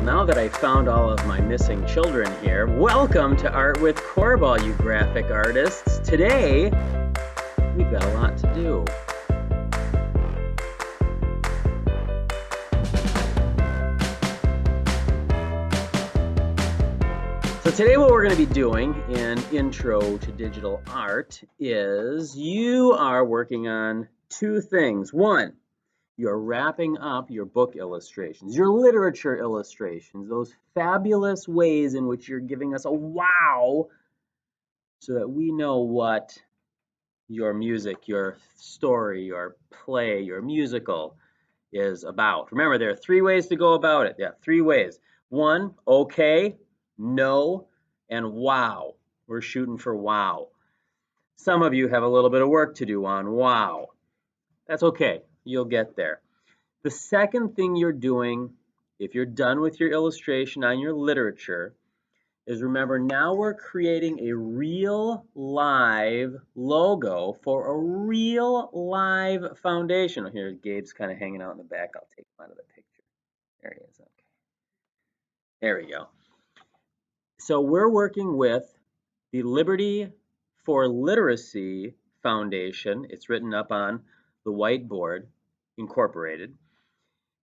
Now that I found all of my missing children here, welcome to Art with Corball, you graphic artists. Today, we've got a lot to do. So today what we're going to be doing in Intro to Digital Art is you are working on two things. One, you're wrapping up your book illustrations, your literature illustrations, those fabulous ways in which you're giving us a wow so that we know what your music, your story, your play, your musical is about. Remember, there are three ways to go about it. Yeah, three ways. One, okay, no, and wow. We're shooting for wow. Some of you have a little bit of work to do on wow. That's okay. You'll get there. The second thing you're doing, if you're done with your illustration on your literature, is remember now we're creating a real live logo for a real live foundation. Here, Gabe's kind of hanging out in the back. I'll take him out of the picture. There he is. Okay. There we go. So we're working with the Liberty for Literacy Foundation. It's written up on the whiteboard, incorporated.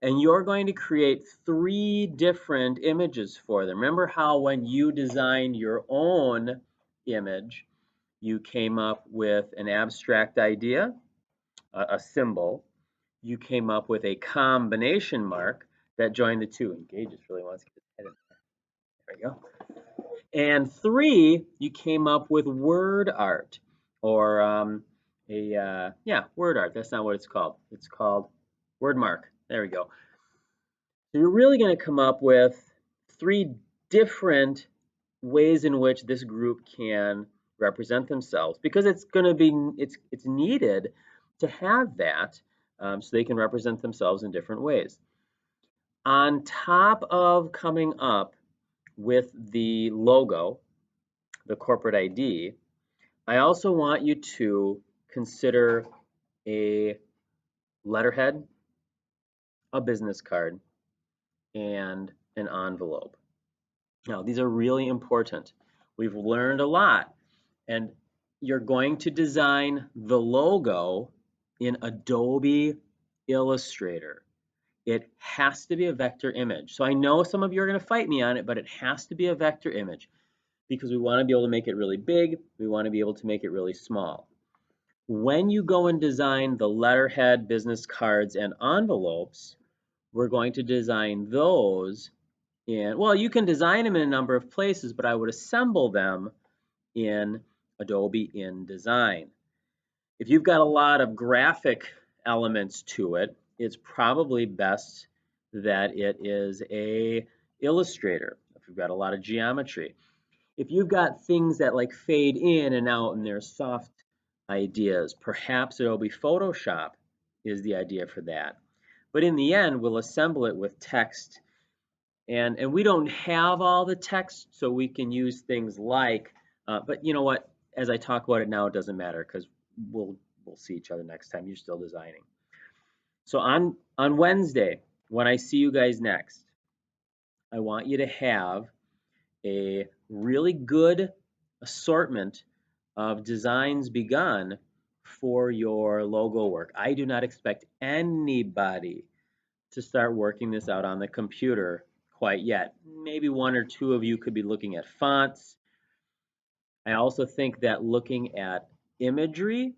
And you're going to create three different images for them. Remember how when you designed your own image, you came up with an abstract idea, a symbol. You came up with a combination mark that joined the two. And Gage just really wants to get his head in there. There we go. And three, you came up with word art, or word art. That's not what it's called. It's called word mark. There we go. So you're really going to come up with three different ways in which this group can represent themselves, because it's going to be it's needed to have that so they can represent themselves in different ways. On top of coming up with the logo, the corporate ID, I also want you to consider a letterhead, a business card, and an envelope. Now, these are really important. We've learned a lot, and you're going to design the logo in Adobe Illustrator. It has to be a vector image. So I know some of you are going to fight me on it, but it has to be a vector image because we want to be able to make it really big. We want to be able to make it really small. When you go and design the letterhead, business cards, and envelopes, we're going to design those in, well, you can design them in a number of places, but I would assemble them in Adobe InDesign. If you've got a lot of graphic elements to it, it's probably best that it is a Illustrator. If you've got a lot of geometry. If you've got things that like fade in and out and they're soft ideas, perhaps Adobe Photoshop is the idea for that. But in the end, we'll assemble it with text. And we don't have all the text, so we can use things like, but you know what? As I talk about it now, it doesn't matter because we'll see each other next time. You're still designing. So on Wednesday, when I see you guys next, I want you to have a really good assortment of designs begun for your logo work. I do not expect anybody to start working this out on the computer quite yet. Maybe one or two of you could be looking at fonts. I also think that looking at imagery,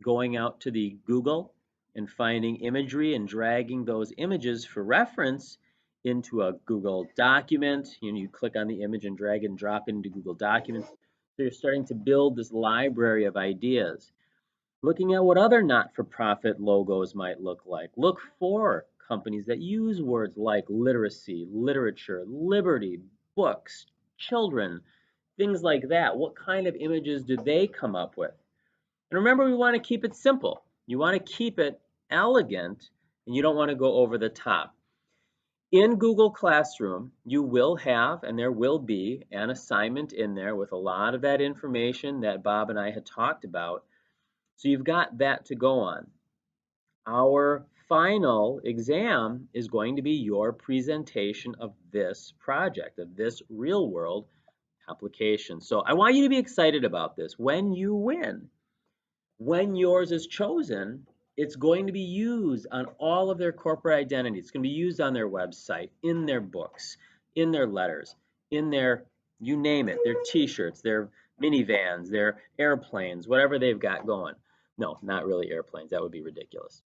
going out to the Google and finding imagery and dragging those images for reference into a Google document. You click on the image and drag and drop into Google Documents. So you're starting to build this library of ideas. Looking at what other not-for-profit logos might look like. Look for companies that use words like literacy, literature, liberty, books, children, things like that. What kind of images do they come up with? And remember, we want to keep it simple. You want to keep it elegant, and you don't want to go over the top. In Google Classroom, you will have, and there will be, an assignment in there with a lot of that information that Bob and I had talked about. So you've got that to go on. Our final exam is going to be your presentation of this project, of this real world application. So I want you to be excited about this. When you win, when yours is chosen, it's going to be used on all of their corporate identities. It's going to be used on their website, in their books, in their letters, in their, you name it, their t-shirts, their minivans, their airplanes, whatever they've got going. No, not really airplanes. That would be ridiculous.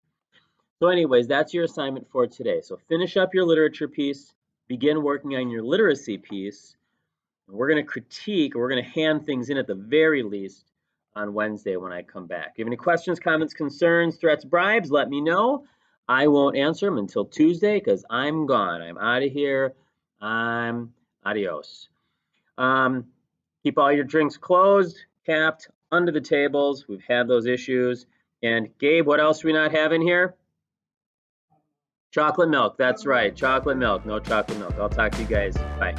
So anyways, that's your assignment for today. So finish up your literature piece, begin working on your literacy piece. We're going to critique, or we're going to hand things in at the very least on Wednesday when I come back. If you have any questions, comments, concerns, threats, bribes, let me know. I won't answer them until Tuesday because I'm gone. I'm out of here. I'm adios. Keep all your drinks closed, capped, under the tables. We've had those issues. And Gabe, what else do we not have in here? Chocolate milk. That's right. Chocolate milk. No chocolate milk. I'll talk to you guys. Bye.